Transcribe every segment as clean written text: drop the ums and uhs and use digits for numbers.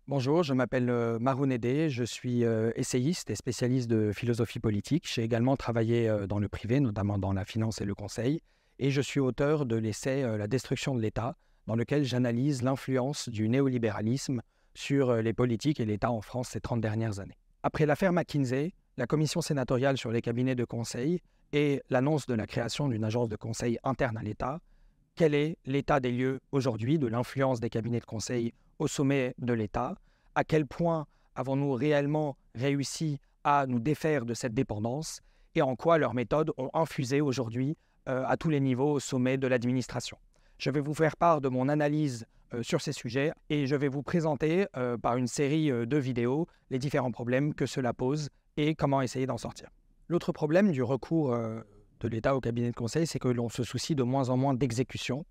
Bonjour, je m'appelle Maroun Edé, je suis essayiste et spécialiste de philosophie politique. J'ai également travaillé dans le privé, notamment dans la finance et le conseil, et je suis auteur de l'essai La destruction de l'État, dans lequel j'analyse l'influence du néolibéralisme sur les politiques et l'État en France ces 30 dernières années. Après l'affaire McKinsey, la commission sénatoriale sur les cabinets de conseil et l'annonce de la création d'une agence de conseil interne à l'État, quel est l'état des lieux aujourd'hui de l'influence des cabinets de conseil au sommet de l'État? À quel point avons-nous réellement réussi à nous défaire de cette dépendance? Et en quoi leurs méthodes ont infusé aujourd'hui à tous les niveaux au sommet de l'administration? Je vais vous faire part de mon analyse sur ces sujets et je vais vous présenter par une série de vidéos les différents problèmes que cela pose et comment essayer d'en sortir. L'autre problème du recours de l'État au cabinet de conseil, c'est que l'on se soucie de moins en moins d'exécution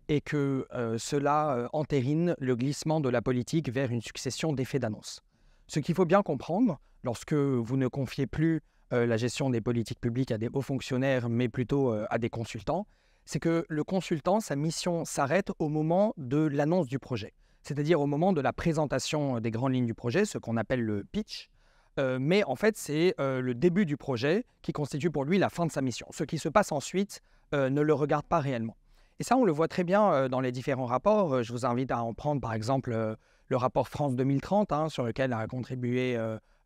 et que cela entérine le glissement de la politique vers une succession d'effets d'annonce. Ce qu'il faut bien comprendre, lorsque vous ne confiez plus la gestion des politiques publiques à des hauts fonctionnaires, mais plutôt à des consultants, c'est que le consultant, sa mission s'arrête au moment de l'annonce du projet, c'est-à-dire au moment de la présentation des grandes lignes du projet, ce qu'on appelle le pitch. Mais en fait, c'est le début du projet qui constitue pour lui la fin de sa mission. Ce qui se passe ensuite ne le regarde pas réellement. Et ça, on le voit très bien dans les différents rapports. Je vous invite à en prendre par exemple le rapport France 2030, sur lequel a contribué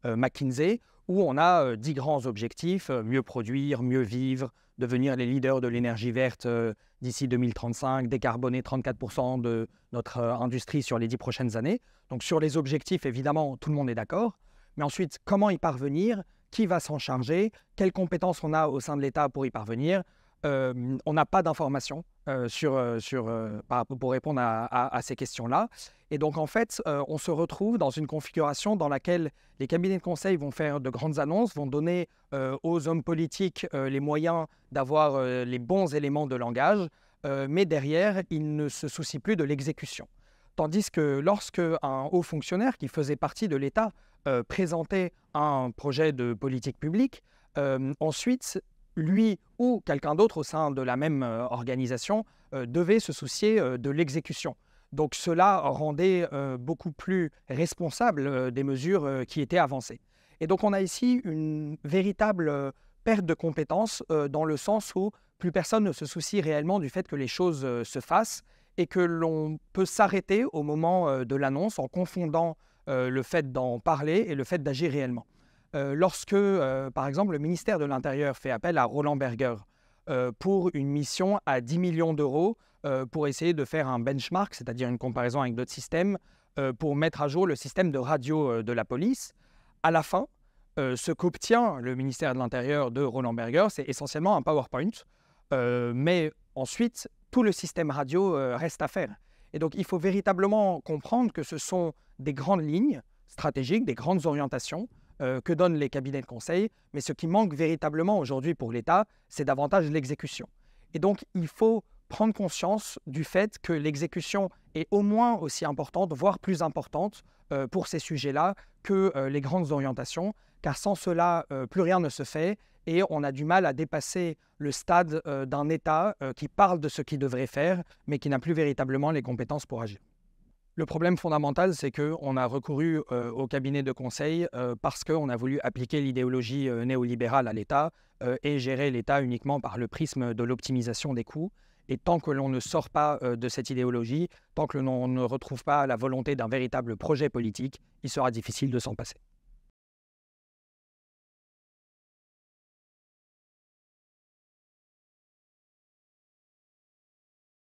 McKinsey, où on a 10 grands objectifs, mieux produire, mieux vivre, devenir les leaders de l'énergie verte d'ici 2035, décarboner 34% de notre industrie sur les 10 prochaines années. Donc sur les objectifs, évidemment, tout le monde est d'accord. Mais ensuite, comment y parvenir? Qui va s'en charger? Quelles compétences on a au sein de l'État pour y parvenir? On n'a pas d'informations pour répondre à ces questions-là. Et donc, en fait, on se retrouve dans une configuration dans laquelle les cabinets de conseil vont faire de grandes annonces, vont donner aux hommes politiques les moyens d'avoir les bons éléments de langage, mais derrière, ils ne se soucient plus de l'exécution. Tandis que lorsque un haut fonctionnaire qui faisait partie de l'État présentait un projet de politique publique, ensuite, lui ou quelqu'un d'autre au sein de la même organisation devait se soucier de l'exécution. Donc cela rendait beaucoup plus responsable des mesures qui étaient avancées. Et donc on a ici une véritable perte de compétences dans le sens où plus personne ne se soucie réellement du fait que les choses se fassent et que l'on peut s'arrêter au moment de l'annonce en confondant le fait d'en parler et le fait d'agir réellement. Lorsque, par exemple, le ministère de l'Intérieur fait appel à Roland Berger pour une mission à 10 millions d'euros pour essayer de faire un benchmark, c'est-à-dire une comparaison avec d'autres systèmes, pour mettre à jour le système de radio de la police, à la fin, ce qu'obtient le ministère de l'Intérieur de Roland Berger, c'est essentiellement un PowerPoint, mais ensuite, tout le système radio reste à faire. Et donc, il faut véritablement comprendre que ce sont des grandes lignes stratégiques, des grandes orientations que donnent les cabinets de conseil, mais ce qui manque véritablement aujourd'hui pour l'État, c'est davantage l'exécution. Et donc, il faut prendre conscience du fait que l'exécution est au moins aussi importante, voire plus importante pour ces sujets-là que les grandes orientations, car sans cela, plus rien ne se fait et on a du mal à dépasser le stade d'un État qui parle de ce qu'il devrait faire, mais qui n'a plus véritablement les compétences pour agir. Le problème fondamental, c'est qu'on a recouru au cabinet de conseil parce qu'on a voulu appliquer l'idéologie néolibérale à l'État et gérer l'État uniquement par le prisme de l'optimisation des coûts. Et tant que l'on ne sort pas de cette idéologie, tant que l'on ne retrouve pas la volonté d'un véritable projet politique, il sera difficile de s'en passer.